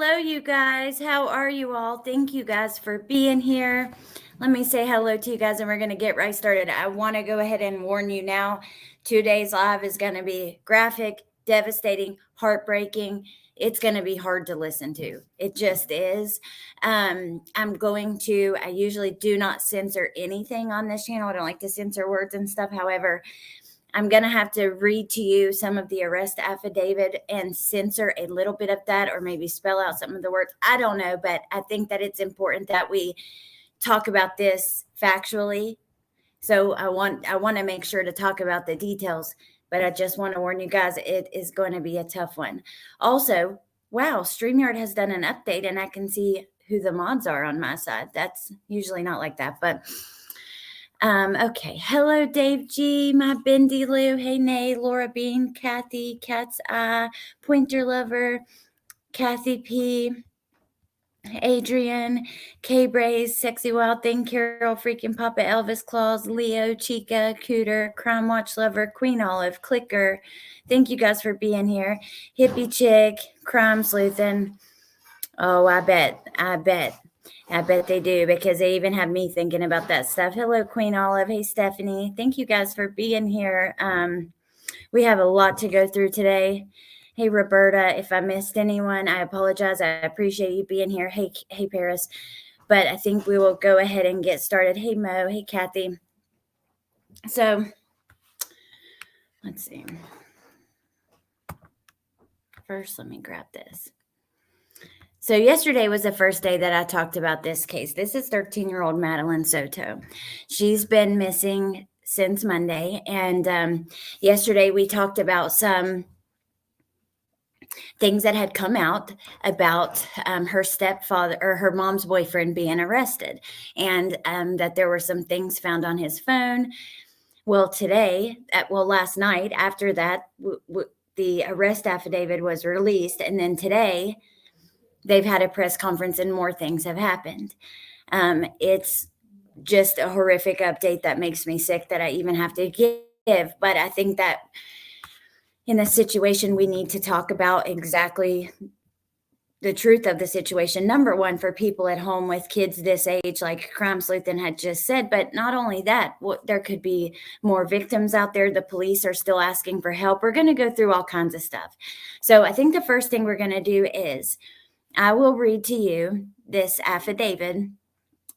Hello, you guys. How are you all? Thank you guys for being here. Let me say hello to you guys, and we're going to get right started. I want to go ahead and warn you now. Today's live is going to be graphic, devastating, heartbreaking. It's going to be hard to listen to. It just is. I usually do not censor anything on this channel. I don't like to censor words and stuff. However, I'm going to have to read to you some of the arrest affidavit and censor a little bit of that, or maybe spell out some of the words. I don't know, but I think that it's important that we talk about this factually. So I want to make sure to talk about the details, but I just want to warn you guys, it is going to be a tough one. Also, wow, StreamYard has done an update and I can see who the mods are on my side. That's usually not like that, but okay. Hello, Dave G, my Bendy Lou. Hey, Nay, Laura Bean, Kathy, Cat's Eye, Pointer Lover, Kathy P, Adrian, K Braze, Sexy Wild Thing, Carol, Freaking Papa, Elvis Claus, Leo, Chica, Cooter, Crime Watch Lover, Queen Olive, Clicker. Thank you guys for being here. Hippie Chick, Crime Sleuthin'. Oh, I bet they do, because they even have me thinking about that stuff. Hello, Queen Olive. Hey, Stephanie. Thank you guys for being here. We have a lot to go through today. Hey, Roberta, if I missed anyone, I apologize. I appreciate you being here. Hey, Paris. But I think we will go ahead and get started. Hey, Mo. Hey, Kathy. So, let's see. First, let me grab this. So yesterday was the first day that I talked about this case. This is 13-year-old Madeline Soto. She's been missing since Monday. And yesterday we talked about some things that had come out about her stepfather or her mom's boyfriend being arrested, and that there were some things found on his phone. Well, last night after that, the arrest affidavit was released. And then today, they've had a press conference and more things have happened. It's just a horrific update that makes me sick that I even have to give. But I think that in this situation, we need to talk about exactly the truth of the situation. Number one, for people at home with kids this age, like Crime Sleuthin' had just said, but not only that, there could be more victims out there. The police are still asking for help. We're going to go through all kinds of stuff. So I think the first thing we're going to do is I will read to you this affidavit.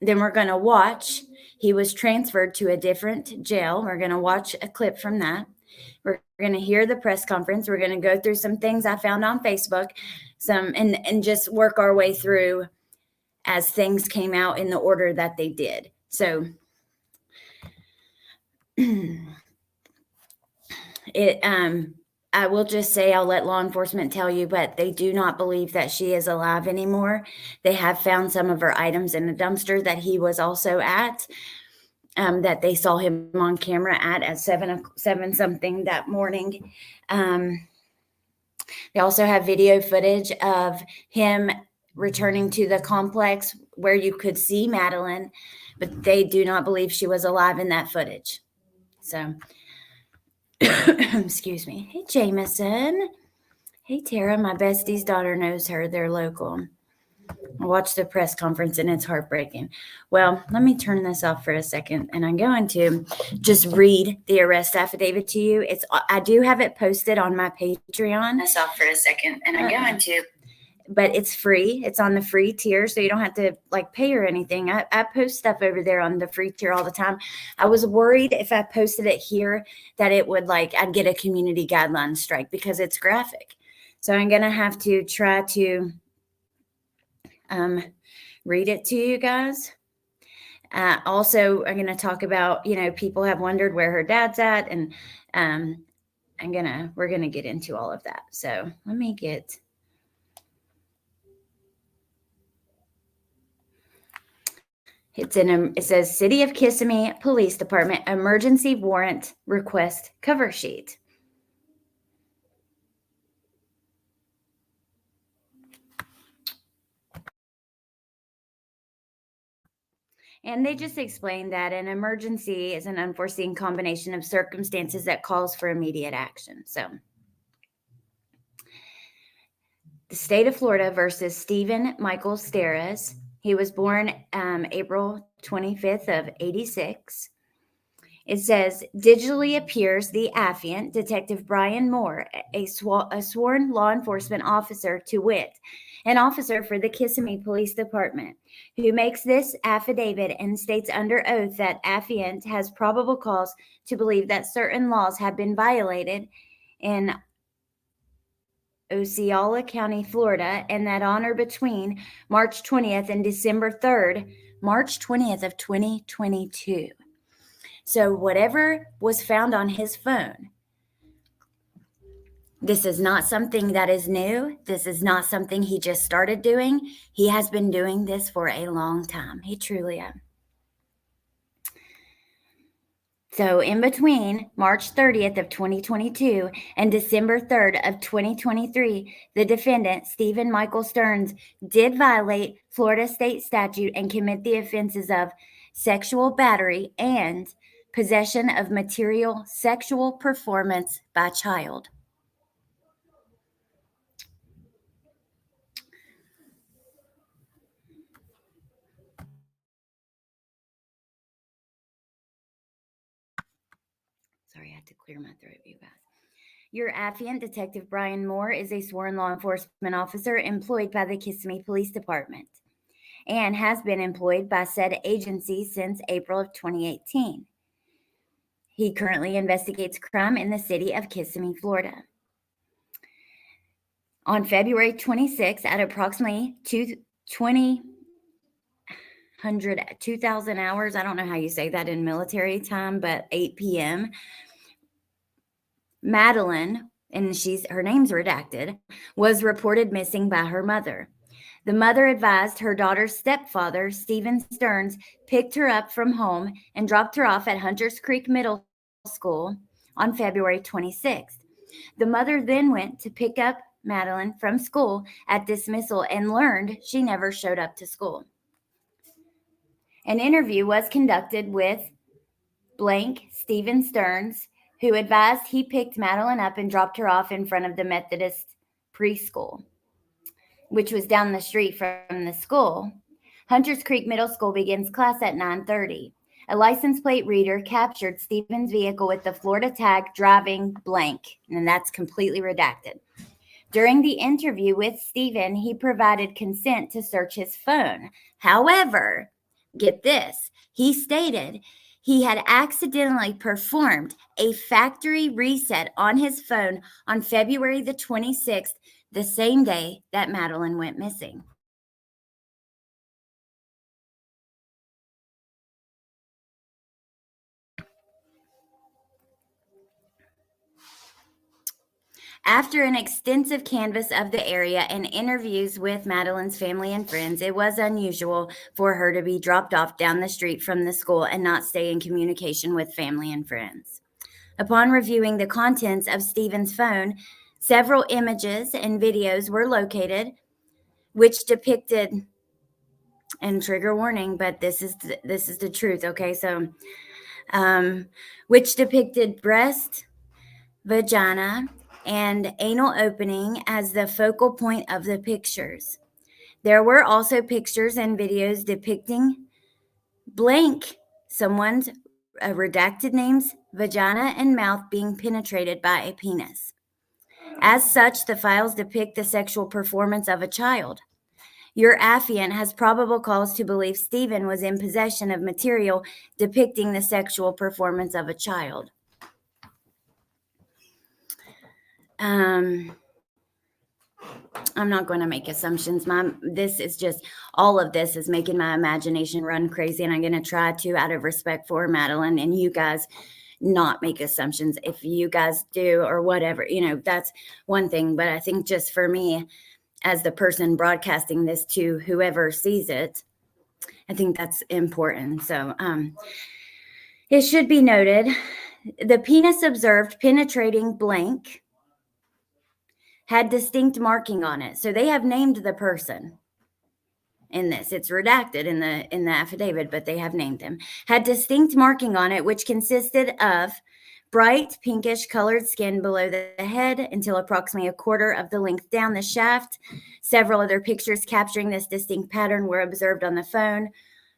Then we're going to watch. He was transferred to a different jail. We're going to watch a clip from that. We're going to hear the press conference. We're going to go through some things I found on Facebook, and just work our way through as things came out in the order that they did. So I will just say, I'll let law enforcement tell you, but they do not believe that she is alive anymore. They have found some of her items in a dumpster that he was also at, that they saw him on camera at 7 something that morning. They also have video footage of him returning to the complex where you could see Madeline, but they do not believe she was alive in that footage. So, excuse me. Hey, Jameson. Hey, Tara. My bestie's daughter knows her. They're local. I watched the press conference and it's heartbreaking. Well, let me turn this off for a second, and I'm going to just read the arrest affidavit to you. I do have it posted on my Patreon. This off for a second, and I'm going to. But it's free. It's on the free tier, so you don't have to pay or anything. I post stuff over there on the free tier all the time. I was worried if I posted it here that it would I'd get a community guidelines strike because it's graphic. So I'm gonna have to try to read it to you guys. Also, I'm gonna talk about, people have wondered where her dad's at, and we're gonna get into all of that. So let me get. It says City of Kissimmee Police Department Emergency Warrant Request Cover Sheet. And they just explained that an emergency is an unforeseen combination of circumstances that calls for immediate action. So The state of Florida versus Stephen Michael Steres. He was born April 25th of 86. It says, digitally appears the affiant, Detective Brian Moore, a sworn law enforcement officer, to wit, an officer for the Kissimmee Police Department, who makes this affidavit and states under oath that affiant has probable cause to believe that certain laws have been violated in Osceola County, Florida, and that on or between March 20th and December 3rd, March 20th of 2022. So whatever was found on his phone, this is not something that is new. This is not something he just started doing. He has been doing this for a long time. He truly has. So in between March 30th of 2022 and December 3rd of 2023, the defendant, Stephen Michael Stearns, did violate Florida state statute and commit the offenses of sexual battery and possession of material sexual performance by child. Sorry, I had to clear my throat, you guys. Your affiant, Detective Brian Moore, is a sworn law enforcement officer employed by the Kissimmee Police Department and has been employed by said agency since April of 2018. He currently investigates crime in the city of Kissimmee, Florida. On February 26th, at approximately 2,000 hours, I don't know how you say that in military time, but 8 p.m., Madeline, and her name's redacted, was reported missing by her mother. The mother advised her daughter's stepfather, Stephen Stearns, picked her up from home and dropped her off at Hunters Creek Middle School on February 26th. The mother then went to pick up Madeline from school at dismissal and learned she never showed up to school. An interview was conducted with blank Stephen Stearns, who advised he picked Madeline up and dropped her off in front of the Methodist preschool, which was down the street from the school. Hunters Creek Middle School begins class at 9:30. A license plate reader captured Stephen's vehicle with the Florida tag driving blank, and that's completely redacted. During the interview with Stephen, he provided consent to search his phone. However, get this, he stated he had accidentally performed a factory reset on his phone on February the 26th, the same day that Madeline went missing. After an extensive canvass of the area and interviews with Madeline's family and friends, it was unusual for her to be dropped off down the street from the school and not stay in communication with family and friends. Upon reviewing the contents of Stephen's phone, several images and videos were located which depicted, and trigger warning, but this is the truth, okay? So, which depicted breast, vagina, and anal opening as the focal point of the pictures. There were also pictures and videos depicting blank someone's redacted names, vagina, and mouth being penetrated by a penis. As such, the files depict the sexual performance of a child. Your affiant has probable cause to believe Stephen was in possession of material depicting the sexual performance of a child. I'm not going to make assumptions. This is just, all of this is making my imagination run crazy, and I'm going to try to, out of respect for Madeline and you guys, not make assumptions. If you guys do or whatever, that's one thing. But I think just for me, as the person broadcasting this to whoever sees it, I think that's important. So it should be noted, the penis observed penetrating blank had distinct marking on it. So they have named the person in this. It's redacted in the affidavit, but they have named him. Had distinct marking on it, which consisted of bright pinkish colored skin below the head until approximately a quarter of the length down the shaft. Several other pictures capturing this distinct pattern were observed on the phone.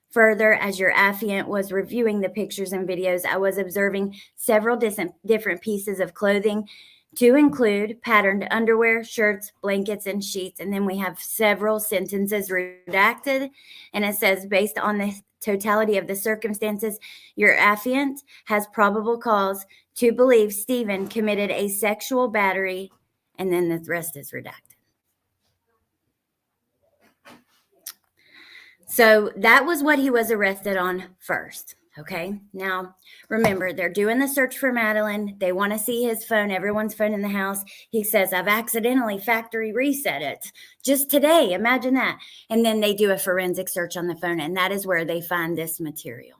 Further, as your affiant was reviewing the pictures and videos, I was observing several different pieces of clothing, to include patterned underwear, shirts, blankets, and sheets. And then we have several sentences redacted. And it says, based on the totality of the circumstances, your affiant has probable cause to believe Stephen committed a sexual battery. And then the rest is redacted. So that was what he was arrested on first. Okay. Now, remember, they're doing the search for Madeline. They want to see his phone, everyone's phone in the house. He says, I've accidentally factory reset it just today. Imagine that. And then they do a forensic search on the phone, and that is where they find this material.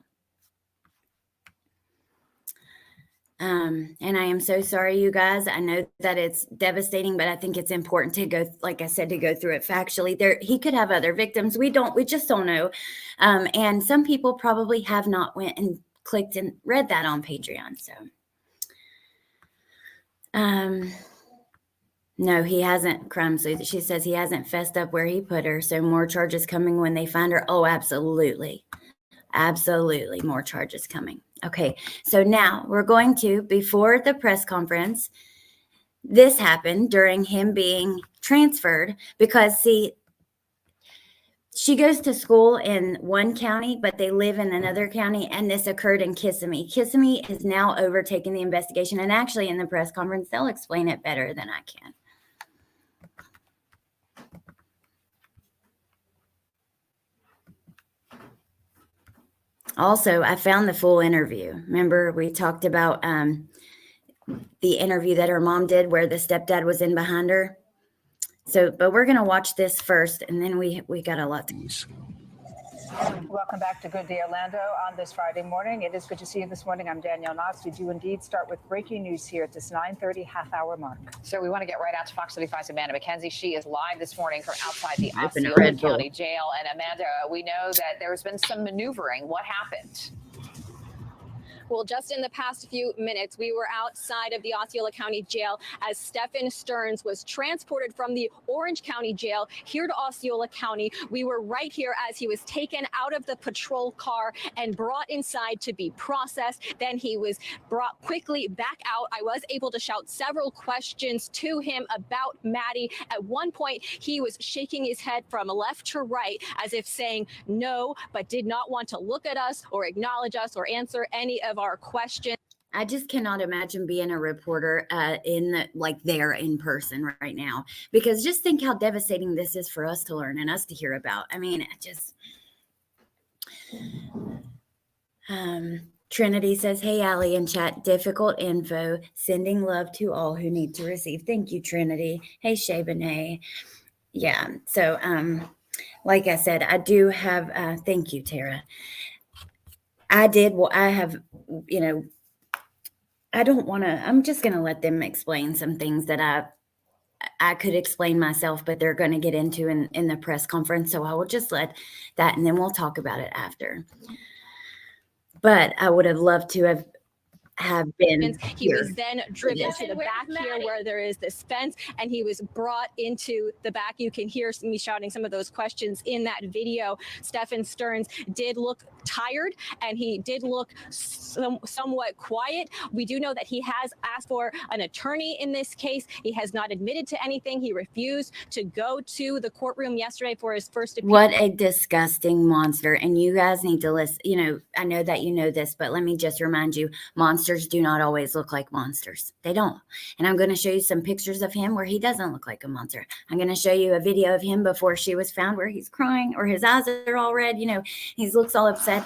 And I am so sorry, you guys. I know that it's devastating, but I think it's important to go, like I said, to go through it factually. He could have other victims. We just don't know. And some people probably have not went and clicked and read that on Patreon. So, no, he hasn't, Crime Sleuth. She says he hasn't fessed up where he put her. So more charges coming when they find her. Oh, absolutely. Absolutely. More charges coming. Okay, so now we're going to, before the press conference, this happened during him being transferred because, see, she goes to school in one county, but they live in another county, and this occurred in Kissimmee. Kissimmee is now overtaking the investigation, and actually in the press conference, they'll explain it better than I can. Also, I found the full interview. Remember, we talked about the interview that her mom did where the stepdad was in behind her. So, but we're going to watch this first, and then we got a lot to. Welcome back to Good Day Orlando on this Friday morning. It is good to see you this morning. I'm Danielle Knox. We do indeed start with breaking news here at this 9:30 half-hour mark. So we want to get right out to Fox 35's Amanda McKenzie. She is live this morning from outside the Osceola County Jail. And Amanda, we know that there's been some maneuvering. What happened? Well, just in the past few minutes, we were outside of the Osceola County Jail as Stephen Stearns was transported from the Orange County Jail here to Osceola County. We were right here as he was taken out of the patrol car and brought inside to be processed. Then he was brought quickly back out. I was able to shout several questions to him about Maddie. At one point, he was shaking his head from left to right as if saying no, but did not want to look at us or acknowledge us or answer any of our questions. I just cannot imagine being a reporter there in person right now, because just think how devastating this is for us to learn and us to hear about. I mean, Trinity says, hey, Allie in chat, difficult info, sending love to all who need to receive. Thank you, Trinity. Hey, Shabanae. Yeah. So, like I said, I do have, thank you, Tara. I have, I don't want to, I'm just going to let them explain some things that I could explain myself, but they're going to get into in the press conference. So I will just let that, and then we'll talk about it after. But I would have loved to have been. He was then driven to the back here where there is this fence, and he was brought into the back. You can hear me shouting some of those questions in that video. Stephen Stearns did look tired, and he did look somewhat quiet. We do know that he has asked for an attorney in this case. He has not admitted to anything. He refused to go to the courtroom yesterday for his first appearance. What a disgusting monster. And you guys need to listen. I know that you know this, but let me just remind you, monsters do not always look like monsters. They don't. And I'm going to show you some pictures of him where he doesn't look like a monster. I'm going to show you a video of him before she was found where he's crying or his eyes are all red. He looks all upset.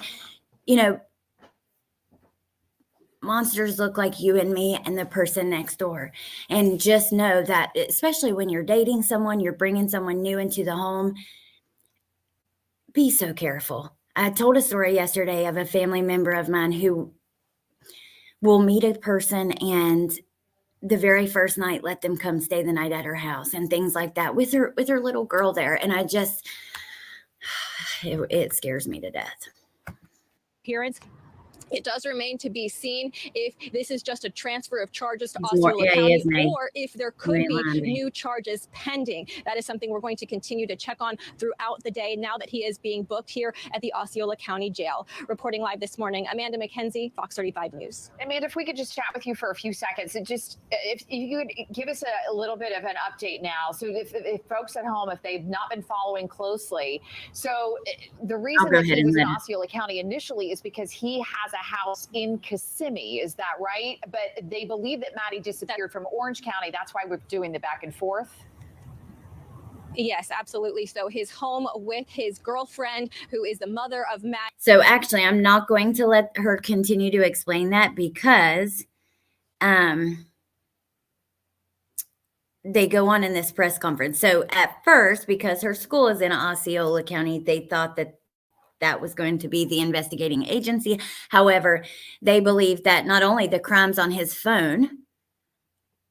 Monsters look like you and me and the person next door. And just know that, especially when you're dating someone, you're bringing someone new into the home, be so careful. I told a story yesterday of a family member of mine who will meet a person and the very first night let them come stay the night at her house and things like that with her little girl there. And I just, it scares me to death. Appearance. It does remain to be seen if this is just a transfer of charges to He's more- Osceola yeah, he County is, May. or if there You could ain't be lying, May. new charges pending. That is something we're going to continue to check on throughout the day now that he is being booked here at the Osceola County Jail. Reporting live this morning, Amanda McKenzie, Fox 35 News. Amanda, if we could just chat with you for a few seconds, and just if you could give us a little bit of an update now. So if folks at home, if they've not been following closely, so the reason that he was in Osceola County initially is because he has a house in Kissimmee. Is that right? But they believe that Maddie disappeared from Orange County. That's why we're doing the back and forth. Yes, absolutely. So his home with his girlfriend, who is the mother of Matt. So actually, I'm not going to let her continue to explain that because they go on in this press conference. So at first, because her school is in Osceola County, they thought that was going to be the investigating agency. However, they believe that not only the crimes on his phone,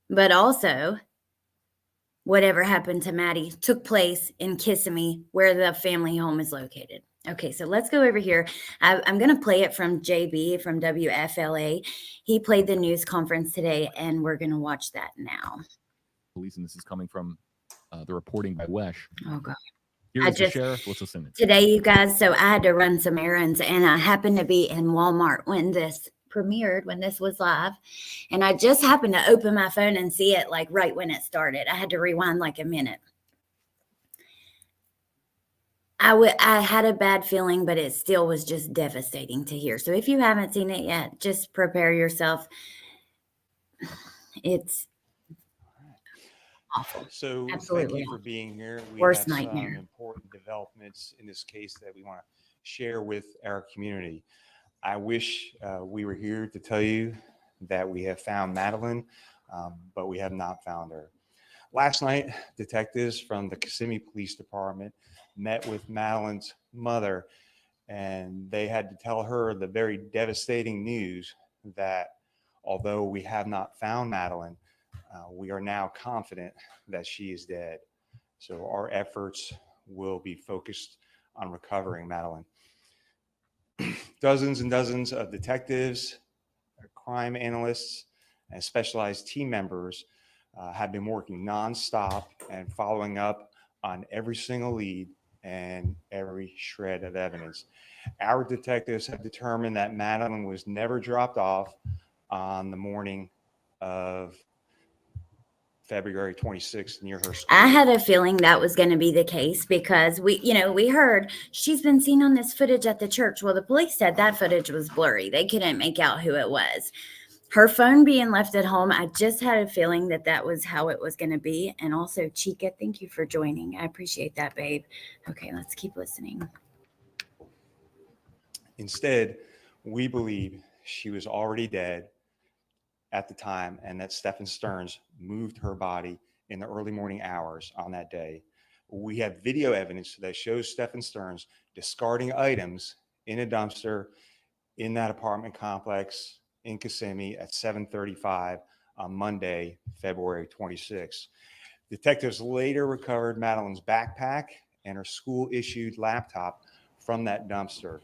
but also whatever happened to Maddie took place in Kissimmee, where the family home is located. Okay, so let's go over here. I'm going to play it from JB from WFLA. He played the news conference today, and we're going to watch that now. Police, and this is coming from the reporting by Wesh. Oh, God. Here's the sheriff. Let's listen. Today, you guys, so I had to run some errands, and I happened to be in Walmart when this premiered, when this was live, and I just happened to open my phone and see it like right when it started. I had to rewind like a minute. I had a bad feeling, but it still was just devastating to hear. So if you haven't seen it yet, just prepare yourself. It's awful. So Absolutely thank you for being here. We Worst have nightmare. some important developments in this case that we want to share with our community. I wish we were here to tell you that we have found Madeline, but we have not found her. Last night, detectives from the Kissimmee Police Department met with Madeline's mother, and they had to tell her the very devastating news that although we have not found Madeline, we are now confident that she is dead. So our efforts will be focused on recovering Madeline. Dozens and dozens of detectives, crime analysts, and specialized team members have been working nonstop and following up on every single lead and every shred of evidence. Our detectives have determined that Madeline was never dropped off on the morning of February 26th near her school. I had a feeling that was going to be the case because we heard she's been seen on this footage at the church. Well, the police said that footage was blurry. They couldn't make out who it was. Her phone being left at home, I just had a feeling that was how it was going to be. And also, Chica, thank you for joining. I appreciate that, babe. Okay, let's keep listening. Instead, we believe she was already dead at the time and that Stephen Stearns moved her body in the early morning hours on that day. We have video evidence that shows Stephen Stearns discarding items in a dumpster in that apartment complex in Kissimmee at 7:35 on Monday, February 26th. Detectives later recovered Madeline's backpack and her school-issued laptop from that dumpster.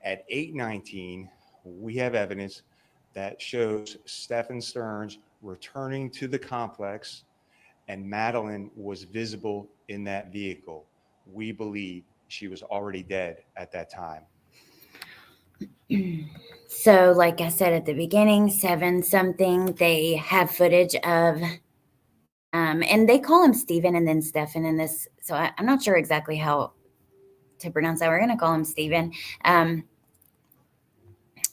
At 8:19, we have evidence that shows Stephen Stearns returning to the complex and Madeline was visible in that vehicle. We believe she was already dead at that time. So, like I said at the beginning, 7-something, they have footage of, and they call him Stephen and then Stephen in this. So I'm not sure exactly how to pronounce that. We're going to call him Stephen.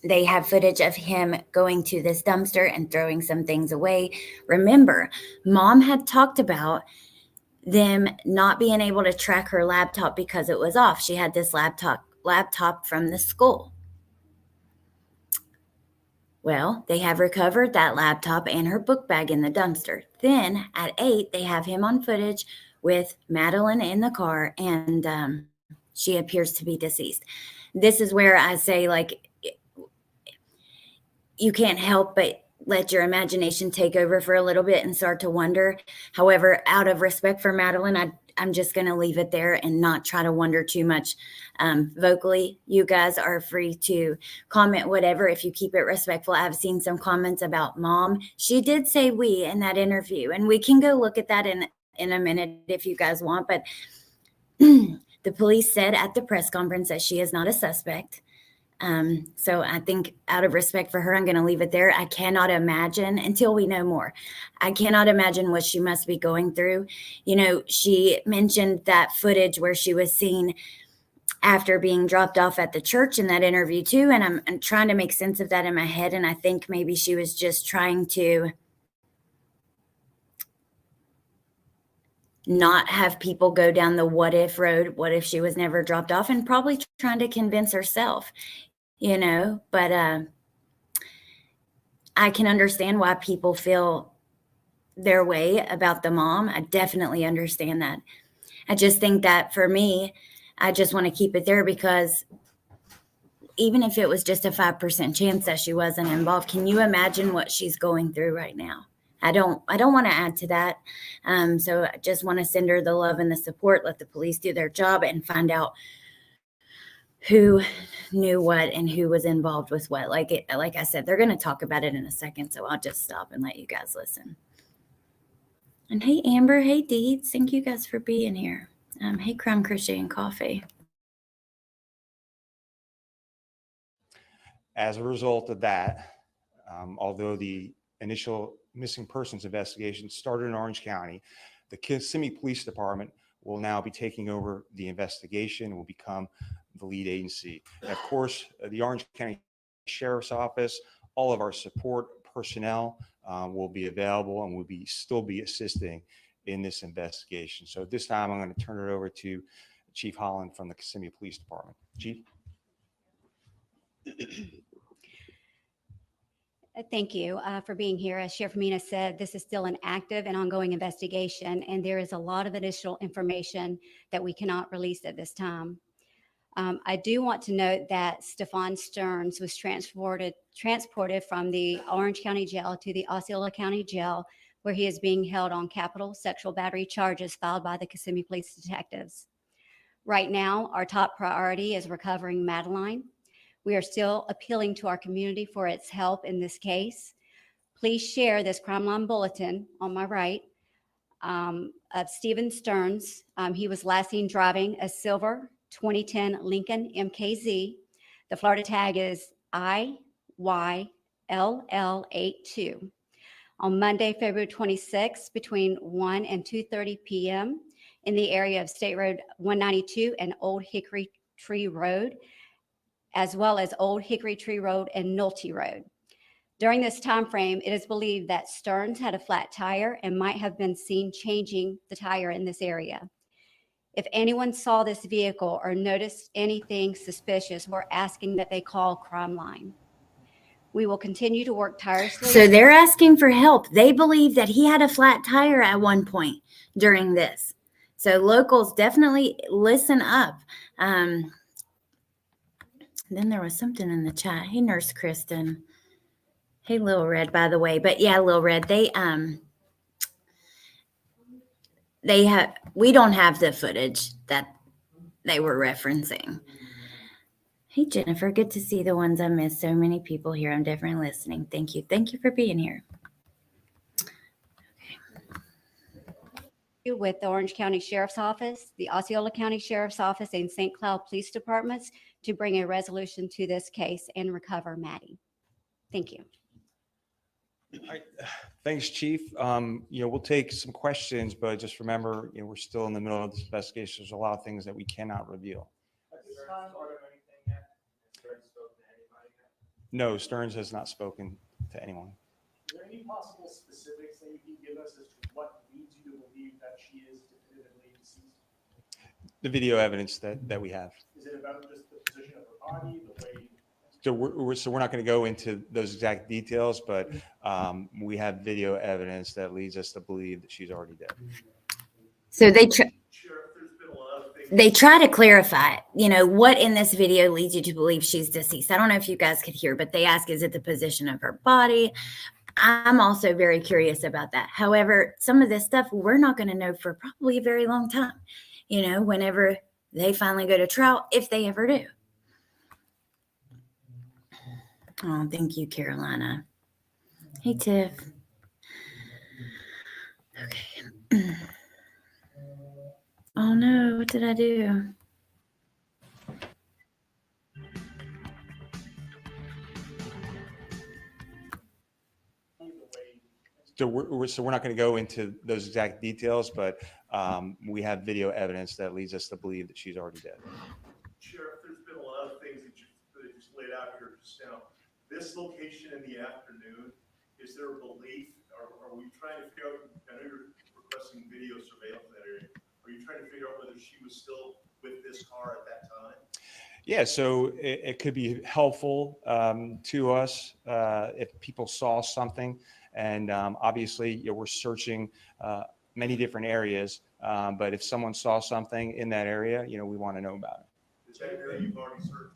They have footage of him going to this dumpster and throwing some things away. Remember, Mom had talked about them not being able to track her laptop because it was off. She had this laptop from the school. Well, they have recovered that laptop and her book bag in the dumpster. Then at 8, they have him on footage with Madeline in the car, and she appears to be deceased. This is where I say, like, you can't help but let your imagination take over for a little bit and start to wonder. However, out of respect for Madeline, I'm just going to leave it there and not try to wonder too much vocally. You guys are free to comment whatever if you keep it respectful. I've seen some comments about mom. She did say we in that interview, and we can go look at that in a minute if you guys want. But the police said at the press conference that she is not a suspect. So I think out of respect for her, I'm going to leave it there. I cannot imagine until we know more. I cannot imagine what she must be going through. You know, she mentioned that footage where she was seen after being dropped off at the church in that interview too. And I'm trying to make sense of that in my head. And I think maybe she was just trying to not have people go down the what if road. What if she was never dropped off, and probably trying to convince herself, you know, but I can understand why people feel their way about the mom. I definitely understand that. I just think that for me, I just want to keep it there, because even if it was just a 5% chance that she wasn't involved, can you imagine what she's going through right now? I don't want to add to that. So I just want to send her the love and the support, let the police do their job and find out who knew what and who was involved with what. Like I said, they're going to talk about it in a second. So I'll just stop and let you guys listen. And hey, Amber, hey, Deeds. Thank you guys for being here. Hey, Crime Crochet and Coffee. As a result of that, although the initial missing persons investigation started in Orange County, the Kissimmee Police Department will now be taking over the investigation, will become the lead agency. And of course, the Orange County Sheriff's Office, all of our support personnel will be available and will still be assisting in this investigation. So at this time, I'm going to turn it over to Chief Holland from the Kissimmee Police Department. Chief. Thank you for being here. As Sheriff Mina said, this is still an active and ongoing investigation, and there is a lot of additional information that we cannot release at this time. I do want to note that Stefan Stearns was transported from the Orange County Jail to the Osceola County Jail, where he is being held on capital sexual battery charges filed by the Kissimmee Police detectives. Right now, our top priority is recovering Madeline. We are still appealing to our community for its help in this case. Please share this crime line bulletin on my right of Stephen Stearns. He was last seen driving a silver 2010 Lincoln MKZ. The Florida tag is IYLL82. On Monday, February 26th, between 1 and 2:30 p.m. in the area of State Road 192 and Old Hickory Tree Road, as well as Old Hickory Tree Road and Nolte Road. During this time frame, it is believed that Stearns had a flat tire and might have been seen changing the tire in this area. If anyone saw this vehicle or noticed anything suspicious, we're asking that they call Crime Line. We will continue to work tirelessly. So they're asking for help. They believe that he had a flat tire at one point during this. So locals, definitely listen up. Then there was something in the chat. Hey, Nurse Kristen. Hey, Lil Red, by the way. But yeah, Lil Red, we don't have the footage that they were referencing. Hey, Jennifer, good to see the ones I missed. So many people here. I'm definitely listening. Thank you. Thank you for being here. With the Orange County Sheriff's Office, the Osceola County Sheriff's Office, and St. Cloud Police Departments to bring a resolution to this case and recover Maddie. Thank you. All right. Thanks, Chief. We'll take some questions, but just remember, we're still in the middle of this investigation. There's a lot of things that we cannot reveal. No, Stearns has not spoken to anyone. Is there any possible specifics that you can give us as to what leads you to believe that she is definitively deceased? The video evidence that we have. Is it about just the position of her body, the way? So we're not going to go into those exact details, but we have video evidence that leads us to believe that she's already dead. So they try to clarify, what in this video leads you to believe she's deceased. I don't know if you guys could hear, but they ask, is it the position of her body? I'm also very curious about that. However, some of this stuff we're not going to know for probably a very long time, whenever they finally go to trial, if they ever do. Oh, thank you, Carolina. Hey, Tiff. Okay. Oh no, what did I do? So we're not going to go into those exact details, but we have video evidence that leads us to believe that she's already dead. Sheriff, there's been a lot of things that you just laid out here just now. This location in the afternoon, is there a belief, are we trying to figure out, I know you're requesting video surveillance in that area. Are you trying to figure out whether she was still with this car at that time? Yeah, so it could be helpful to us if people saw something. And obviously, we're searching many different areas. But if someone saw something in that area, we want to know about it. Is that area you've already searched?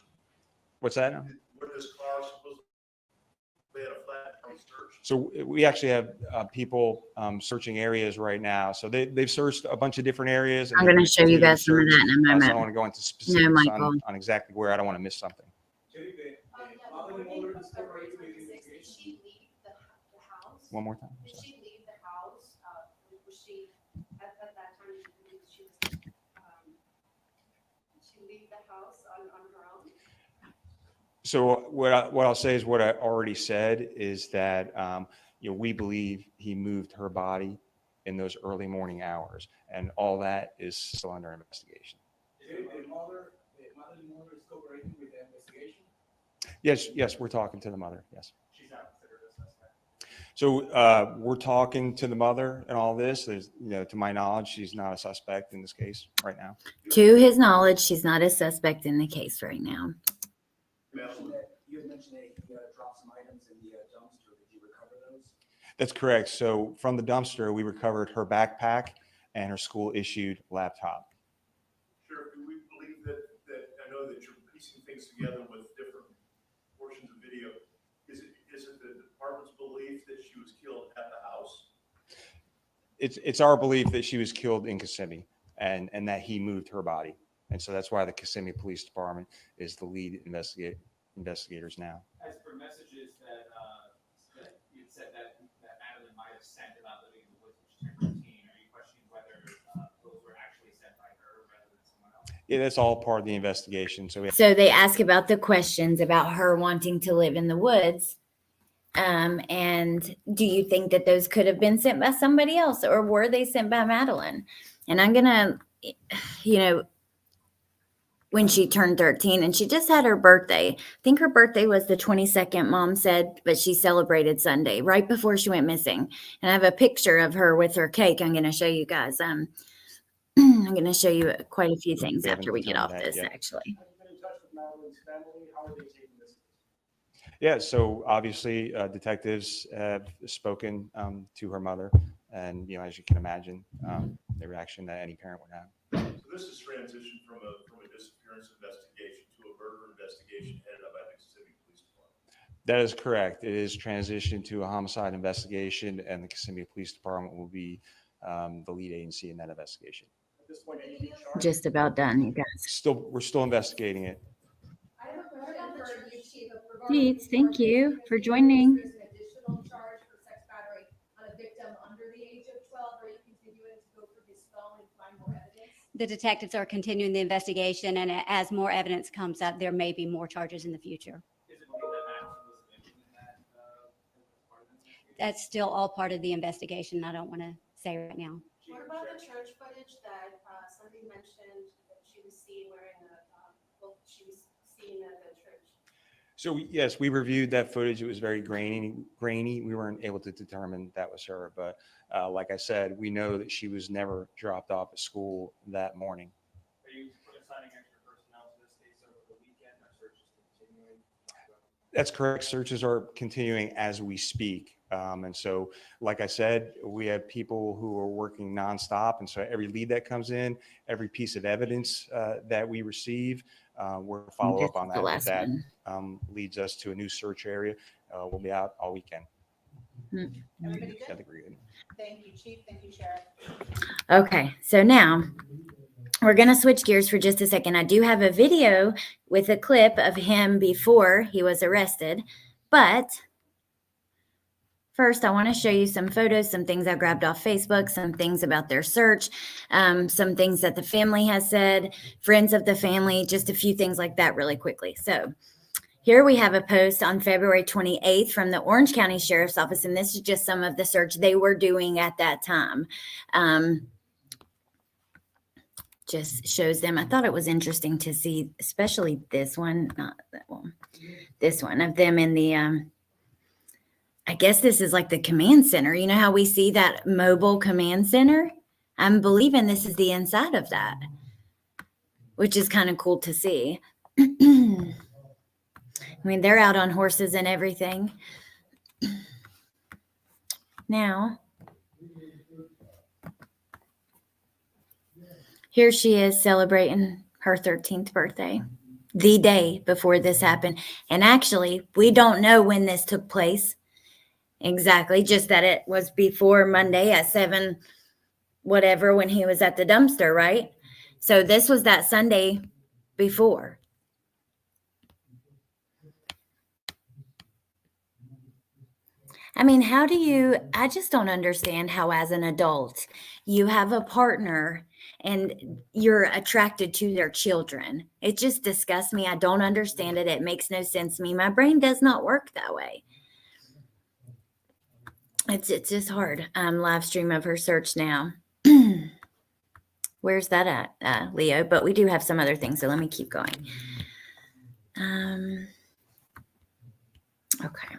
What's that? Where this car supposed to be at a flat search? So we actually have people searching areas right now. So they've searced a bunch of different areas. I'm going to show you guys some of that in a moment. So I don't want to go into specifics on exactly where. I don't want to miss something. One more time. Did she leave the house? Was she at that time? Did she leave the house on her own? So what I'll say is what I already said is that we believe he moved her body in those early morning hours, and all that is still under investigation. Is the mother still cooperating with the investigation? Yes, we're talking to the mother. Yes. She's not considered a suspect. So we're talking to the mother and all this. There's, to my knowledge, she's not a suspect in this case right now. To his knowledge, she's not a suspect in the case right now. You had mentioned that you dropped some items in the dumpster. Did you recover those? That's correct. So from the dumpster, we recovered her backpack and her school-issued laptop. Sure. Do we believe that I know that you're piecing things together with different portions of video. Is it the department's belief that she was killed at the house? It's our belief that she was killed in Kissimmee and that he moved her body. And so that's why the Kissimmee Police Department is the lead investigators now. As for messages that you said that Madeline might have sent about living in the woods when she turned 13, are you questioning whether those were actually sent by her rather than someone else? Yeah, that's all part of the investigation. So they ask about the questions about her wanting to live in the woods. And do you think that those could have been sent by somebody else, or were they sent by Madeline? And I'm going to, when she turned 13 and she just had her birthday, I think her birthday was the 22nd, Mom said, but she celebrated Sunday right before she went missing. And I have a picture of her with her cake. I'm going to show you guys. I'm going to show you quite a few things after we get off this, actually. Have you been in touch with Madeline's family? How are they taking this? Yeah, so obviously detectives have spoken to her mother, and as you can imagine, the reaction that any parent would have. So this is transitioned from a disappearance investigation to a murder investigation headed up by the Kissimmee Police Department. That is correct. It is transitioned to a homicide investigation, and the Kissimmee Police Department will be the lead agency in that investigation. At this point, anything charged? Just about done, you guys. We're still investigating it. I have a question for you, Chief. Pete, thank you for joining. There's an additional charge for sex battery on a victim under the age of 12. Are you continuing to go through his phone and find more evidence? The detectives are continuing the investigation, and as more evidence comes up, there may be more charges in the future. Is it believed that Madeline was mentioned in that part of the investigation? That's still all part of the investigation. I don't want to say right now. What about the church footage that somebody mentioned that she was seen wearing she was seen at the church? So yes, we reviewed that footage. It was very grainy. We weren't able to determine that was her, but like I said, we know that she was never dropped off at school that morning. Are you assigning extra personnel to this case over the weekend? Are searches continuing? That's correct. Searches are continuing as we speak. And so, like I said, we have people who are working nonstop. And so every lead that comes in, every piece of evidence that we receive, we're follow up on that. That leads us to a new search area. We'll be out all weekend. Everybody good? I think we're good. Thank you, Chief. Thank you, Sheriff. Okay, so now we're going to switch gears for just a second. I do have a video with a clip of him before he was arrested, but first I want to show you some photos, some things I grabbed off Facebook, some things about their search, some things that the family has said, friends of the family, just a few things like that really quickly. So here we have a post on February 28th from the Orange County Sheriff's Office, and this is just some of the search they were doing at that time. Just shows them. I thought it was interesting to see, especially this one, not that one, this one of them in the, I guess this is like the command center. You know how we see that mobile command center? I'm believing this is the inside of that, which is kind of cool to see. I mean, they're out on horses and everything. Now, here she is celebrating her 13th birthday, the day before this happened. And actually, we don't know when this took place exactly, just that it was before Monday at 7, whatever, when he was at the dumpster, right? So this was that Sunday before. I mean, how do you, I just don't understand how as an adult you have a partner and you're attracted to their children. It just disgusts me. I don't understand it. It makes no sense to me. My brain does not work that way. It's just hard. Live stream of her search now. Where's that at, Leo? But we do have some other things, so let me keep going. Okay.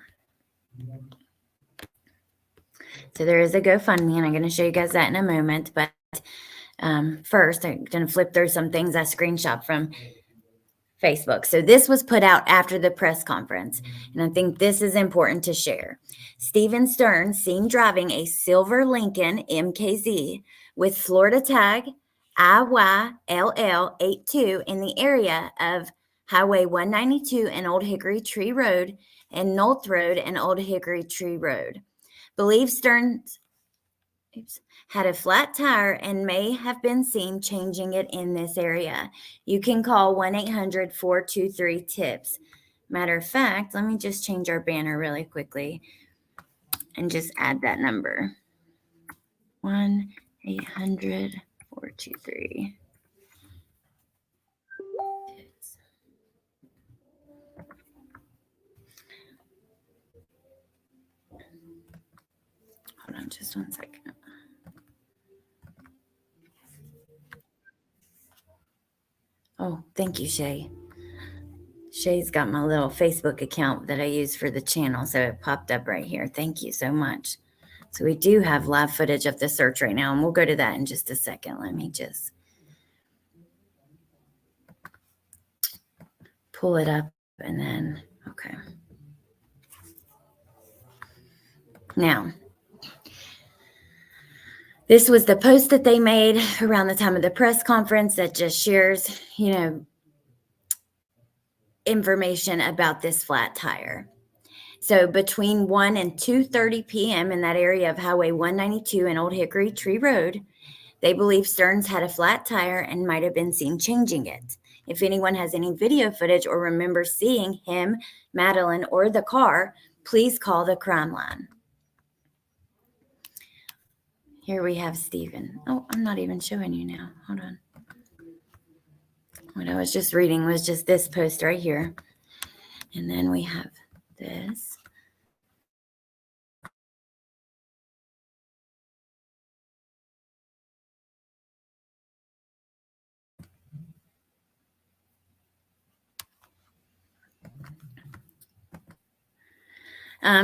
So there is a GoFundMe, and I'm going to show you guys that in a moment. But first, I'm going to flip through some things I screenshot from Facebook. So this was put out after the press conference, and I think this is important to share. Stephen Stearns seen driving a silver Lincoln MKZ with Florida tag IYLL82 in the area of Highway 192 and Old Hickory Tree Road and Nolth Road and Old Hickory Tree Road. Believes Stearns had a flat tire and may have been seen changing it in this area. You can call 1-800-423-TIPS. Matter of fact, let me just change our banner really quickly and just add that number. 1-800-423-TIPS. Hold on just 1 second. Oh, thank you, Shay. Shay's got my little Facebook account that I use for the channel, so it popped up right here. Thank you so much. So we do have live footage of the search right now, and we'll go to that in just a second. Let me just pull it up, and then, okay. Now, this was the post that they made around the time of the press conference that just shares, information about this flat tire. So between 1 and 2:30 p.m. in that area of Highway 192 and Old Hickory Tree Road, they believe Stearns had a flat tire and might have been seen changing it. If anyone has any video footage or remembers seeing him, Madeline, or the car, please call the crime line. Here we have Stephen. Oh, I'm not even showing you now. Hold on. What I was just reading was just this post right here. And then we have this.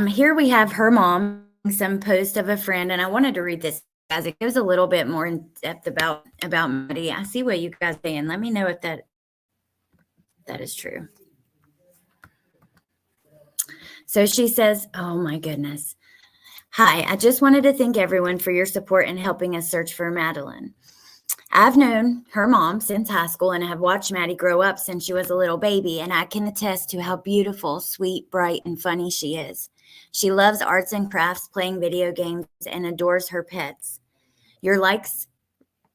Here we have her mom, some post of a friend, and I wanted to read this as it goes a little bit more in depth about Maddie. I see what you guys are saying. Let me know if that is true. So she says, oh my goodness. Hi, I just wanted to thank everyone for your support in helping us search for Madeline. I've known her mom since high school and have watched Maddie grow up since she was a little baby, and I can attest to how beautiful, sweet, bright, and funny she is. She loves arts and crafts, playing video games, and adores her pets. Your likes,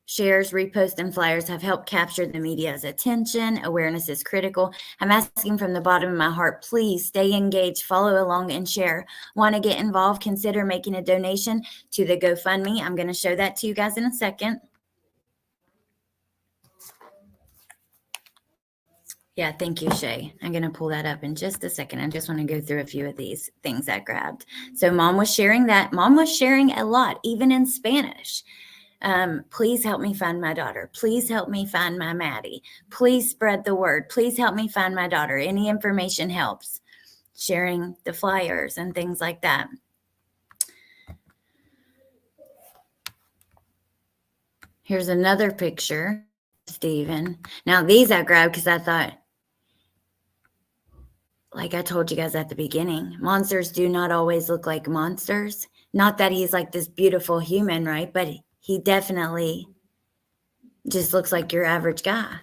shares, reposts, and flyers have helped capture the media's attention. Awareness is critical. I'm asking from the bottom of my heart, please stay engaged, follow along, and share. Want to get involved? Consider making a donation to the GoFundMe. I'm going to show that to you guys in a second. Yeah, thank you, Shay. I'm going to pull that up in just a second. I just want to go through a few of these things I grabbed. So Mom was sharing that. Mom was sharing a lot, even in Spanish. Please help me find my daughter. Please help me find my Maddie. Please spread the word. Please help me find my daughter. Any information helps. Sharing the flyers and things like that. Here's another picture, Stephen. Now these I grabbed because I thought, like I told you guys at the beginning, monsters do not always look like monsters. Not that he's like this beautiful human, right? But he definitely just looks like your average guy.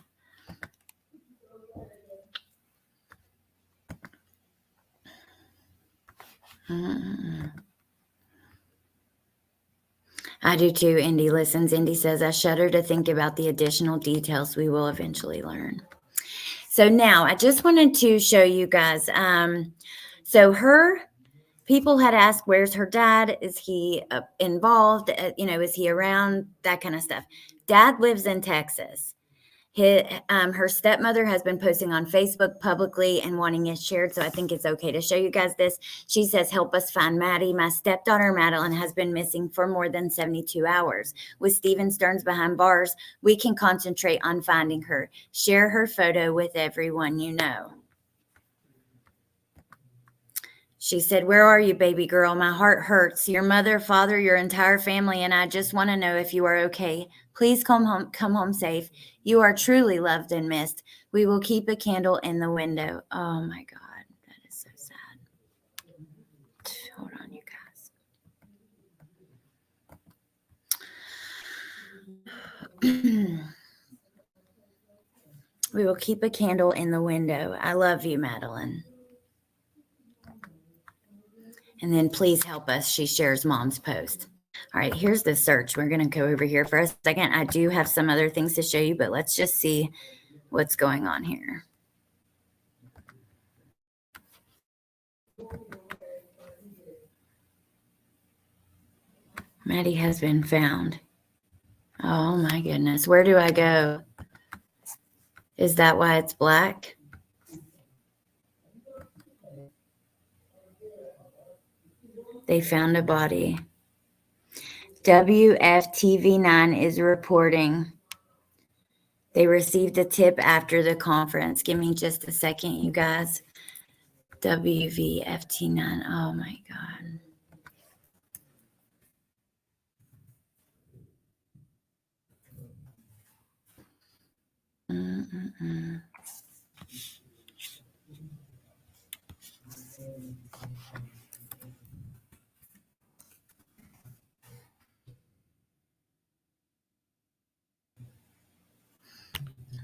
I do too. Indy listens. Indy says, I shudder to think about the additional details we will eventually learn. So now I just wanted to show you guys. So people had asked, where's her dad? Is he involved? Is he around? That kind of stuff. Dad lives in Texas. Her stepmother has been posting on Facebook publicly and wanting it shared. So I think it's okay to show you guys this. She says, help us find Maddie. My stepdaughter, Madeline, has been missing for more than 72 hours. With Stephen Stearns behind bars, we can concentrate on finding her. Share her photo with everyone you know. She said, where are you, baby girl? My heart hurts. Your mother, father, your entire family, and I just want to know if you are okay. Please come home safe. You are truly loved and missed. We will keep a candle in the window. Oh my God, that is so sad. Hold on, you guys. We will keep a candle in the window. I love you, Madeline. And then please help us. She shares Mom's post. All right, here's the search. We're going to go over here for a second. I do have some other things to show you, but let's just see what's going on here. Maddie has been found. Oh my goodness. Where do I go? Is that why it's black? They found a body. WFTV9 is reporting they received a tip after the conference. Give me just a second, you guys. WVFT9. Oh my God.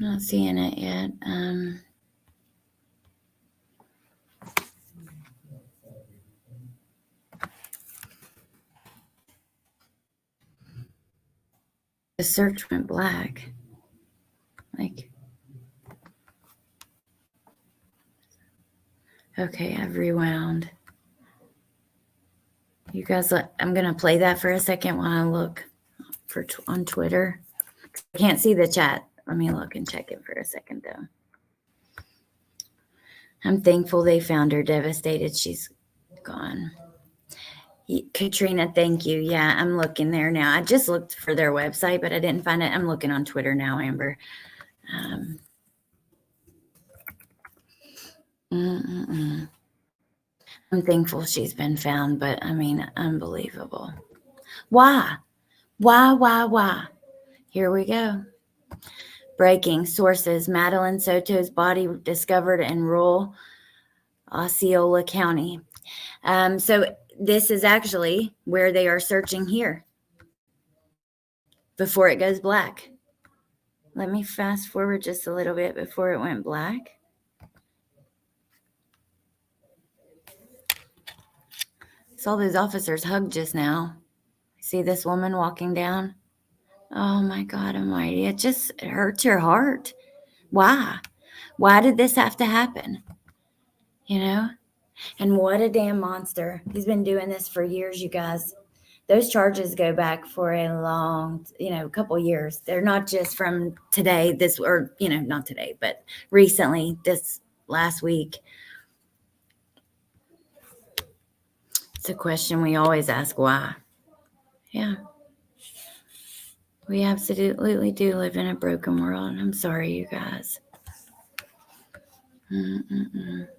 Not seeing it yet. The search went black. Okay, I've rewound. You guys, I'm going to play that for a second while I look on Twitter. I can't see the chat. Let me look and check it for a second, though. I'm thankful they found her. Devastated she's gone. Katrina, thank you. Yeah, I'm looking there now. I just looked for their website, but I didn't find it. I'm looking on Twitter now, Amber. I'm thankful she's been found, but I mean, unbelievable. Why? Here we go. Breaking sources. Madeline Soto's body discovered in rural Osceola County. So this is actually where they are searching here before it goes black. Let me fast forward just a little bit before it went black. Saw those officers hug just now. See this woman walking down? Oh my God almighty. It hurts your heart. Why? Why did this have to happen? You know? And what a damn monster. He's been doing this for years, you guys. Those charges go back for a long, couple years. They're not just from today, not today, but recently, this last week. It's a question we always ask, why? Yeah. We absolutely do live in a broken world. I'm sorry, you guys. I'm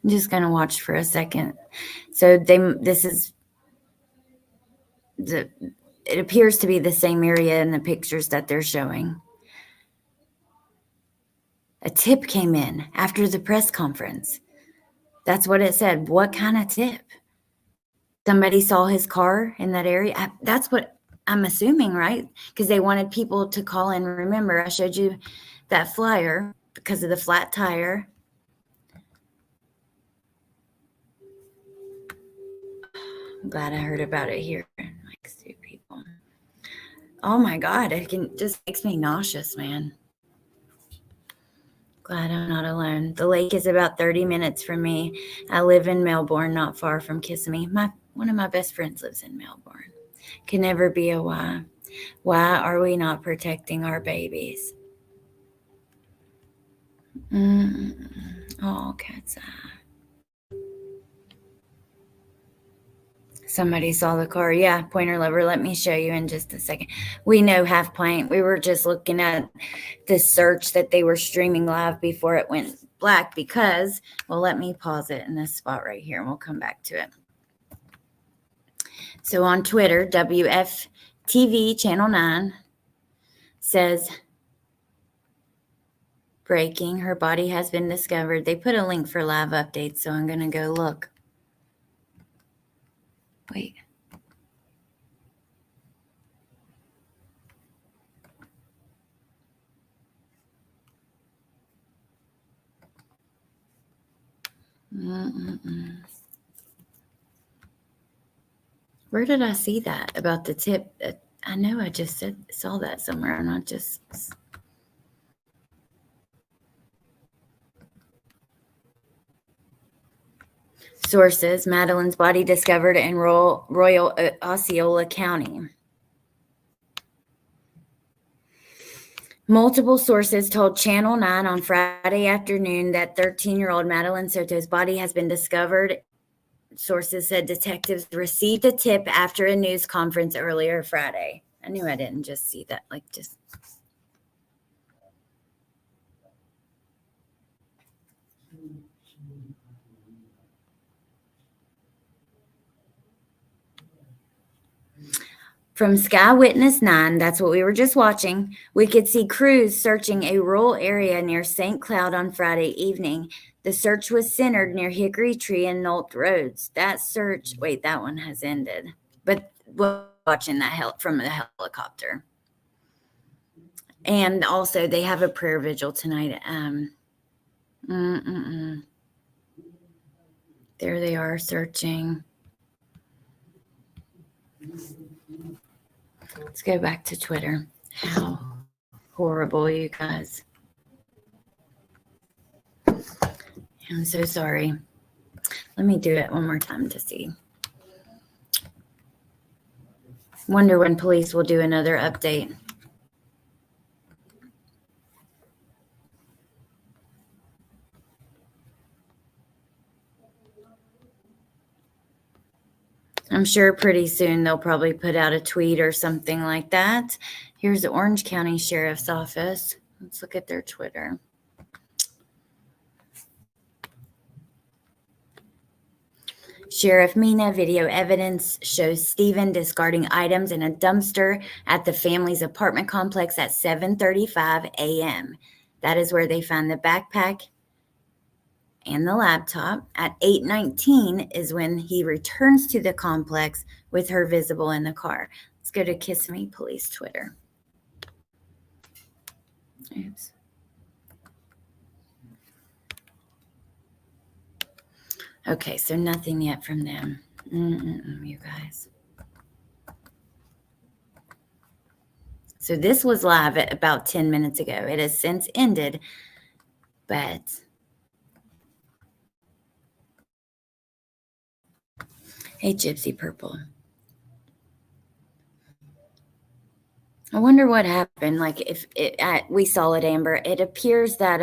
just going to watch for a second. So it appears to be the same area in the pictures that they're showing. A tip came in after the press conference. That's what it said. What kind of tip? Somebody saw his car in that area. That's what I'm assuming, right? Because they wanted people to call in. Remember, I showed you that flyer because of the flat tire. I'm glad I heard about it here. Like two people. Oh my God, just makes me nauseous, man. Glad I'm not alone. The lake is about 30 minutes from me. I live in Melbourne, not far from Kissimmee. One of my best friends lives in Melbourne. Can never be a why. Why are we not protecting our babies? Oh, cat's eye. Somebody saw the car. Yeah, pointer lover. Let me show you in just a second. We know Half Pint. We were just looking at the search that they were streaming live before it went black because, well, let me pause it in this spot right here and we'll come back to it. So on Twitter, WFTV Channel 9 says, breaking, her body has been discovered. They put a link for live updates, so I'm going to go look. Wait. Where did I see that about the tip? I know I just saw that somewhere, and I just... Sources, Madeline's body discovered in Royal Osceola County. Multiple sources told Channel 9 on Friday afternoon that 13-year-old Madeline Soto's body has been discovered. Sources said detectives received a tip after a news conference earlier Friday. I knew I didn't just see that, From Sky Witness 9, that's what we were just watching, we could see crews searching a rural area near St. Cloud on Friday evening. The search was centered near Hickory Tree and Nolt Roads. That one has ended. But we're watching that from the helicopter. And also, they have a prayer vigil tonight. There they are searching. Let's go back to Twitter. How horrible, you guys. I'm so sorry. Let me do it one more time to see. Wonder when police will do another update. I'm sure pretty soon they'll probably put out a tweet or something like that. Here's the Orange County Sheriff's Office. Let's look at their Twitter. Sheriff Mina video evidence shows Stephen discarding items in a dumpster at the family's apartment complex at 7:35 a.m. That is where they found the backpack and the laptop. At 8:19 is when he returns to the complex with her visible in the car. Let's go to Kissimmee Police Twitter. Oops. Okay, so nothing yet from them. You guys. So this was live at about 10 minutes ago. It has since ended, but hey, Gypsy Purple. I wonder what happened. Like if we saw it, Amber, it appears that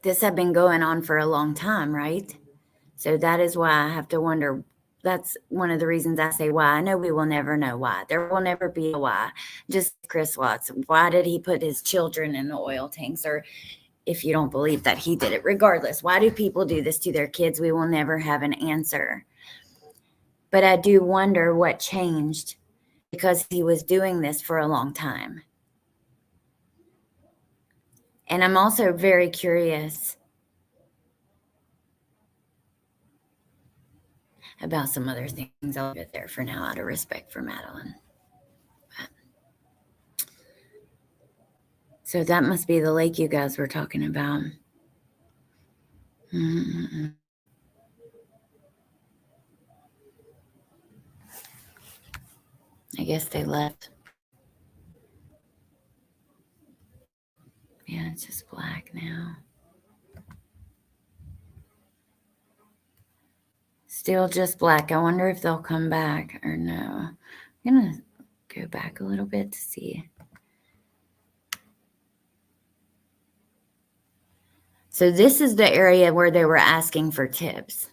this had been going on for a long time, right? So that is why I have to wonder. That's one of the reasons I say why. I know we will never know why. There will never be a why. Just Chris Watts. Why did he put his children in the oil tanks? Or if you don't believe that he did it, regardless, why do people do this to their kids? We will never have an answer. But I do wonder what changed, because he was doing this for a long time. And I'm also very curious about some other things. I'll leave it there for now out of respect for Madeline. So that must be the lake you guys were talking about. I guess they left. Yeah, it's just black now. Still just black. I wonder if they'll come back or no. I'm going to go back a little bit to see. So this is the area where they were asking for tips.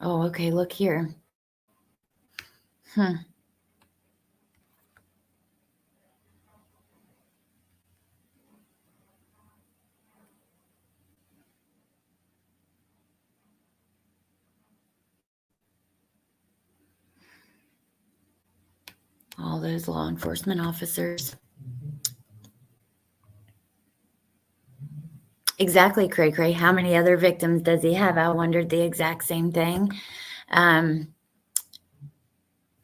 Oh, okay, look here. All those law enforcement officers. Exactly, Cray Cray. How many other victims does he have? I wondered the exact same thing.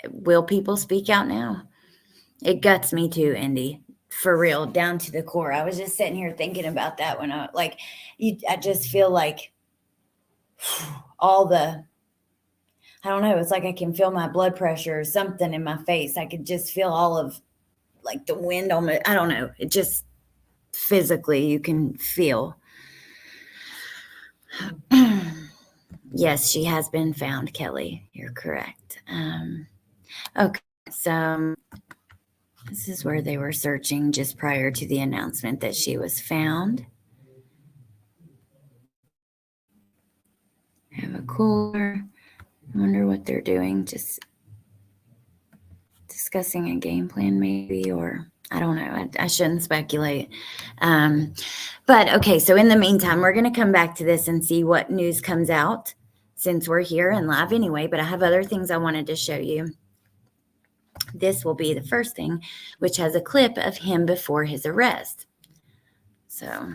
Will people speak out now? It guts me too, Indy. For real, down to the core. I was just sitting here thinking about that when I just feel like all the, I don't know, it's like I can feel my blood pressure or something in my face. I could just feel all of like the wind on my, I don't know. It just physically you can feel. Yes, she has been found, Kelly. You're correct. Okay, so this is where they were searching just prior to the announcement that she was found. Have a cooler. I wonder what they're doing. Just discussing a game plan maybe, or I don't know. I shouldn't speculate. But okay, so in the meantime, we're going to come back to this and see what news comes out since we're here and live anyway. But I have other things I wanted to show you. This will be the first thing, which has a clip of him before his arrest. So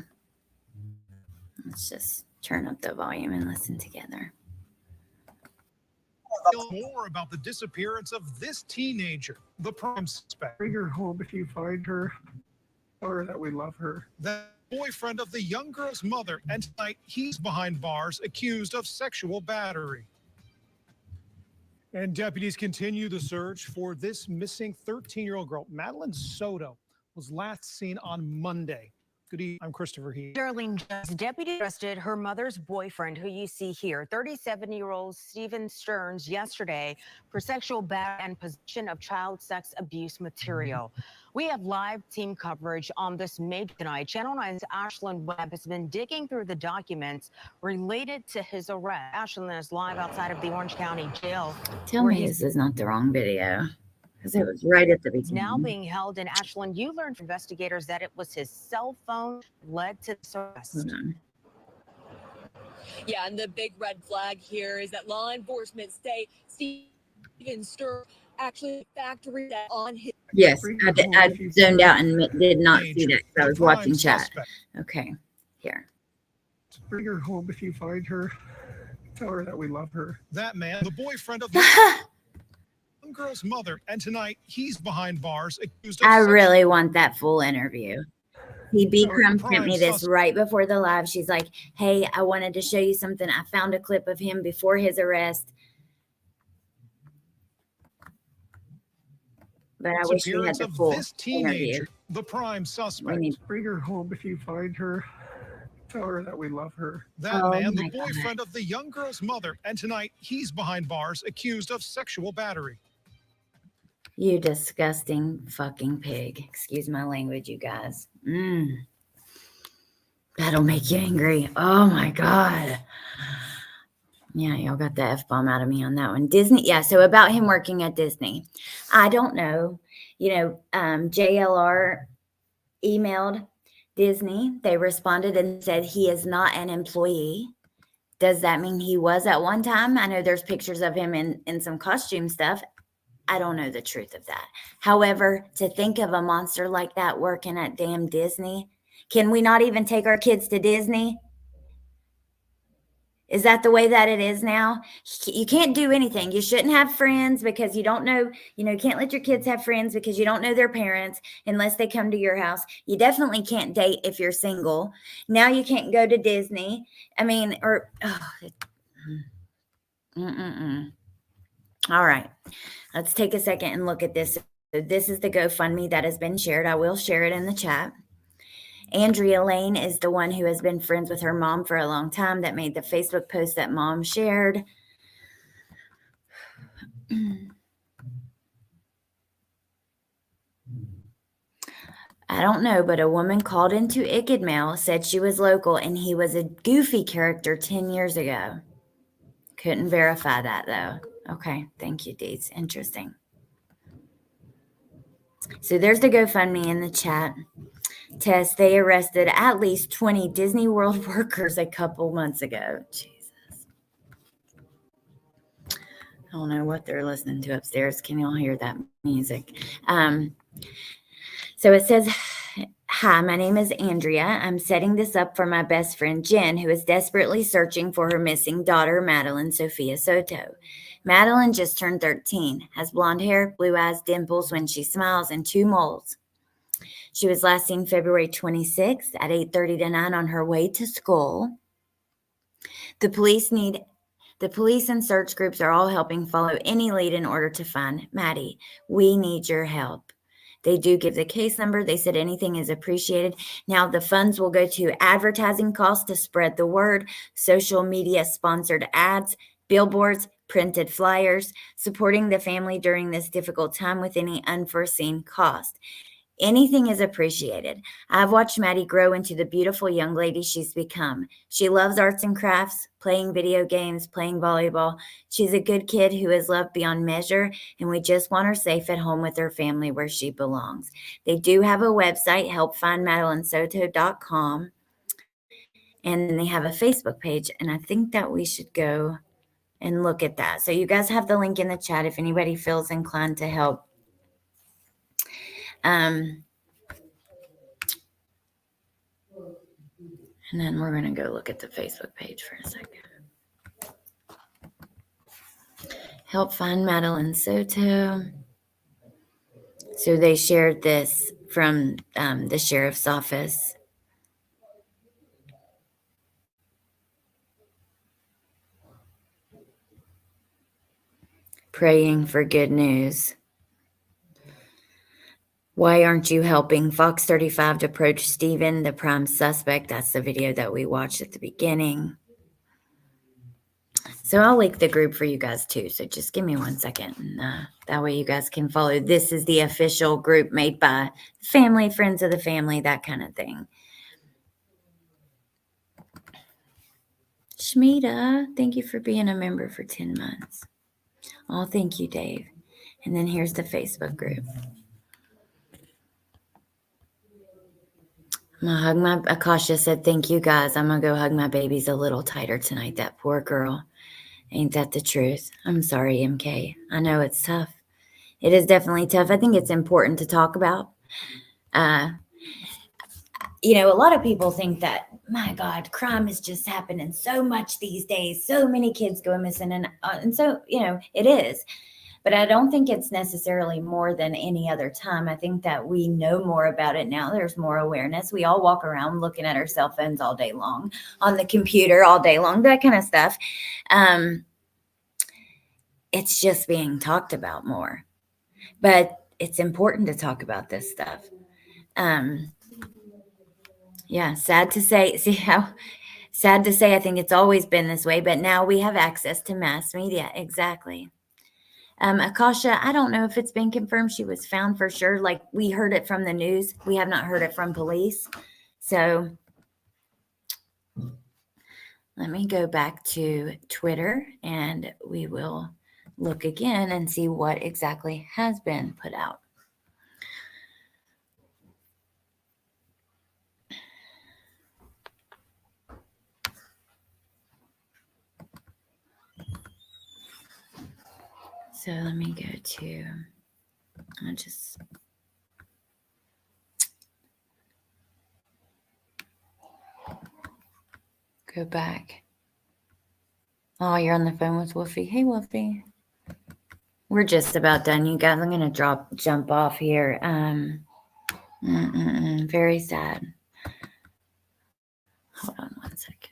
let's just turn up the volume and listen together. More about the disappearance of this teenager, the prime suspect. Bring her home if you find her. Tell her that we love her. The boyfriend of the young girl's mother, and tonight he's behind bars accused of sexual battery. And deputies continue the search for this missing 13-year-old girl. Madeline Soto was last seen on Monday. Good evening. I'm Christopher Heath. Darlene, deputy arrested her mother's boyfriend, who you see here, 37-year-old Stephen Stearns, yesterday for sexual battery and possession of child sex abuse material. We have live team coverage on this major tonight. Channel 9's Ashlyn Webb has been digging through the documents related to his arrest. Ashlyn is live outside of the Orange County Jail. Tell me this is not the wrong video, because it was right at the beginning. Now being held in Ashland, you learned from investigators that it was his cell phone led to this arrest. Hold on. Yeah, and the big red flag here is that law enforcement say Stephen Stearns actually factory that on his. Yes, I zoned out and did not see that because I was watching chat. Okay, here. Bring her home if you find her. Tell her that we love her. That man, the boyfriend of the young girl's mother, and tonight he's behind bars accused of I really want that full interview. TB So Crumb the sent me prime this suspect. right before the live. She's like, hey, I wanted to show you something. I found a clip of him before his arrest. But I wish we had Disappearance the of full this interview. teenager, the prime We suspect. need, Bring her home if you find her. Tell her that we love her. That oh man, my the God. boyfriend of the young girl's mother, and tonight he's behind bars accused of sexual battery. You disgusting fucking pig. Excuse my language, you guys. That'll make you angry. Oh my God. Yeah, y'all got the F-bomb out of me on that one. Disney. Yeah. So about him working at Disney, I don't know. JLR emailed Disney. They responded and said he is not an employee. Does that mean he was at one time? I know there's pictures of him in some costume stuff. I don't know the truth of that. However, to think of a monster like that working at damn Disney, can we not even take our kids to Disney? Is that the way that it is now? You can't do anything. You shouldn't have friends because you don't know, you can't let your kids have friends because you don't know their parents unless they come to your house. You definitely can't date if you're single. Now you can't go to Disney. I mean, All right. Let's take a second and look at this. So this is the GoFundMe that has been shared. I will share it in the chat. Andrea Lane is the one who has been friends with her mom for a long time that made the Facebook post that mom shared. I don't know, but a woman called into Icked Mail said she was local and he was a goofy character 10 years ago. Couldn't verify that though. Okay, thank you, Deeds. Interesting. So there's the GoFundMe in the chat. Tess, they arrested at least 20 Disney World workers a couple months ago. Jesus. I don't know what they're listening to upstairs. Can y'all hear that music? So it says, hi, my name is Andrea. I'm setting this up for my best friend, Jen, who is desperately searching for her missing daughter, Madeline Sophia Soto. Madeline just turned 13, has blonde hair, blue eyes, dimples when she smiles, and 2 moles. She was last seen February 26th at 8:30 to 9 on her way to school. The police and search groups are all helping follow any lead in order to find Maddie. We need your help. They do give the case number. They said anything is appreciated. Now the funds will go to advertising costs to spread the word, social media sponsored ads, billboards, printed flyers, supporting the family during this difficult time with any unforeseen cost. Anything is appreciated. I've watched Maddie grow into the beautiful young lady she's become. She loves arts and crafts, playing video games, playing volleyball. She's a good kid who is loved beyond measure, and we just want her safe at home with her family where she belongs. They do have a website, helpfindmadelinesoto.com, and then they have a Facebook page, and I think that we should go and look at that. So you guys have the link in the chat if anybody feels inclined to help. And then we're going to go look at the Facebook page for a second. Help find Madeline Soto. So they shared this from the sheriff's office. Praying for good news. Why aren't you helping? Fox 35 approach Stephen, the prime suspect. That's the video that we watched at the beginning. So I'll link the group for you guys too. So just give me 1 second. And, that way you guys can follow. This is the official group made by family, friends of the family, that kind of thing. Shmita, thank you for being a member for 10 months. Oh, thank you, Dave. And then here's the Facebook group. I'm gonna hug my, Akasha said, thank you guys. I'm gonna go hug my babies a little tighter tonight. That poor girl. Ain't that the truth? I'm sorry, MK. I know it's tough. It is definitely tough. I think it's important to talk about. A lot of people think that, my God, crime is just happening so much these days. So many kids go missing. And so, it is. But I don't think it's necessarily more than any other time. I think that we know more about it now. There's more awareness. We all walk around looking at our cell phones all day long, on the computer all day long, that kind of stuff. It's just being talked about more. But it's important to talk about this stuff. Yeah, sad to say. See how sad to say, I think it's always been this way, but now we have access to mass media. Exactly. Akasha, I don't know if it's been confirmed she was found for sure. Like, we heard it from the news. We have not heard it from police. So let me go back to Twitter and we will look again and see what exactly has been put out. So let me go to, I'll just go back. Oh, you're on the phone with Wolfie. Hey, Wolfie. We're just about done, you guys. I'm going to jump off here. Very sad. Hold on one second.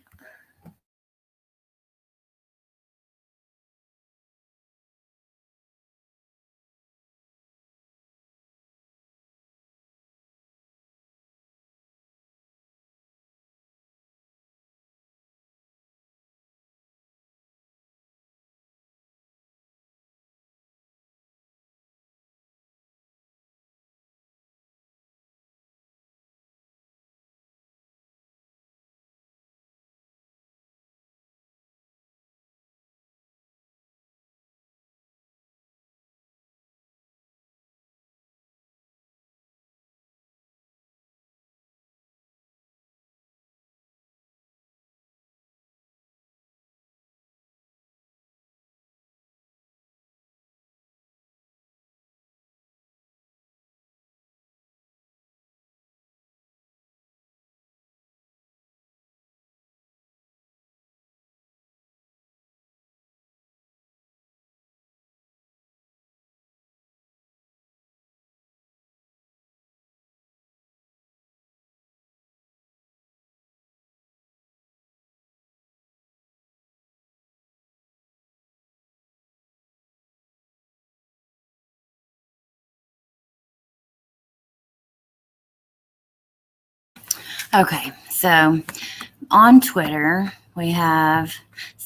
Okay, so on Twitter, we have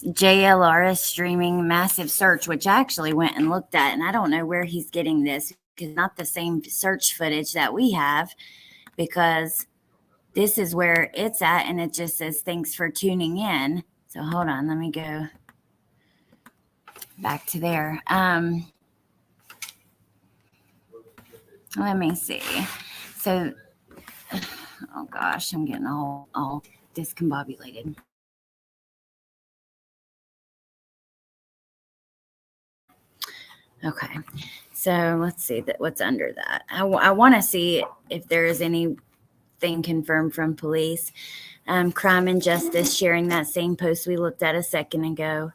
JLR is streaming massive search, which I actually went and looked at, and I don't know where he's getting this, because not the same search footage that we have, because this is where it's at, and it just says, thanks for tuning in. So hold on, let me go back to there. Let me see. So, oh gosh, I'm getting all discombobulated. Okay, so let's see what's under that. I want to see if there is anything confirmed from police. Crime and Justice sharing that same post we looked at a second ago.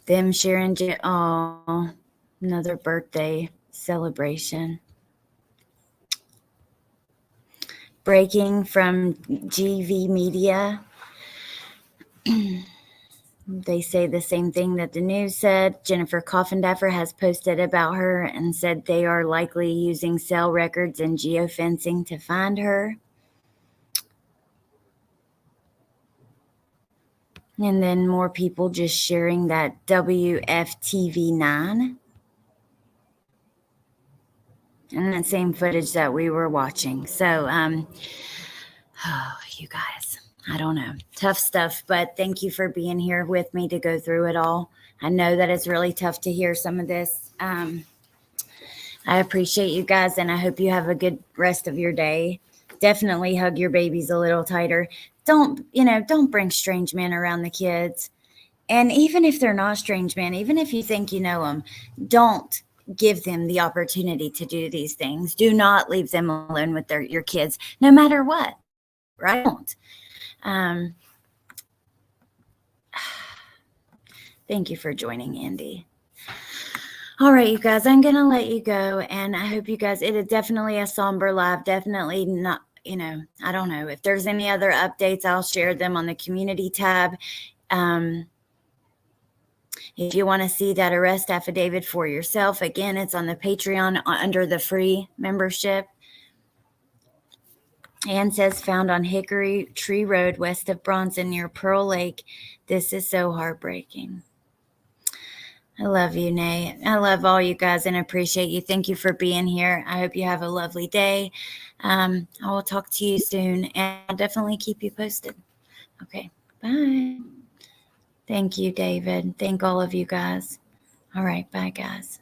Them sharing, another birthday celebration. Breaking from GV Media. They say the same thing that the news said. Jennifer Coffindaffer has posted about her and said they are likely using cell records and geofencing to find her. And then more people just sharing that WFTV9. And that same footage that we were watching. So, you guys, I don't know. Tough stuff, but thank you for being here with me to go through it all. I know that it's really tough to hear some of this. I appreciate you guys, and I hope you have a good rest of your day. Definitely hug your babies a little tighter. Don't bring strange men around the kids. And even if they're not strange men, even if you think you know them, don't give them the opportunity to do these things. Do not leave them alone with your kids, no matter what. Right? Thank you for joining, Andy. All right, you guys, I'm going to let you go. And I hope you guys, it is definitely a somber live. Definitely not, I don't know. If there's any other updates, I'll share them on the community tab. If you want to see that arrest affidavit for yourself, again, it's on the Patreon under the free membership. Ann says found on Hickory Tree Road west of Bronson near Pearl Lake. This is so heartbreaking. I love you, Nate. I love all you guys and appreciate you. Thank you for being here. I hope you have a lovely day. I will talk to you soon, and I'll definitely keep you posted. Okay, bye. Thank you, David. Thank all of you guys. All right, bye, guys.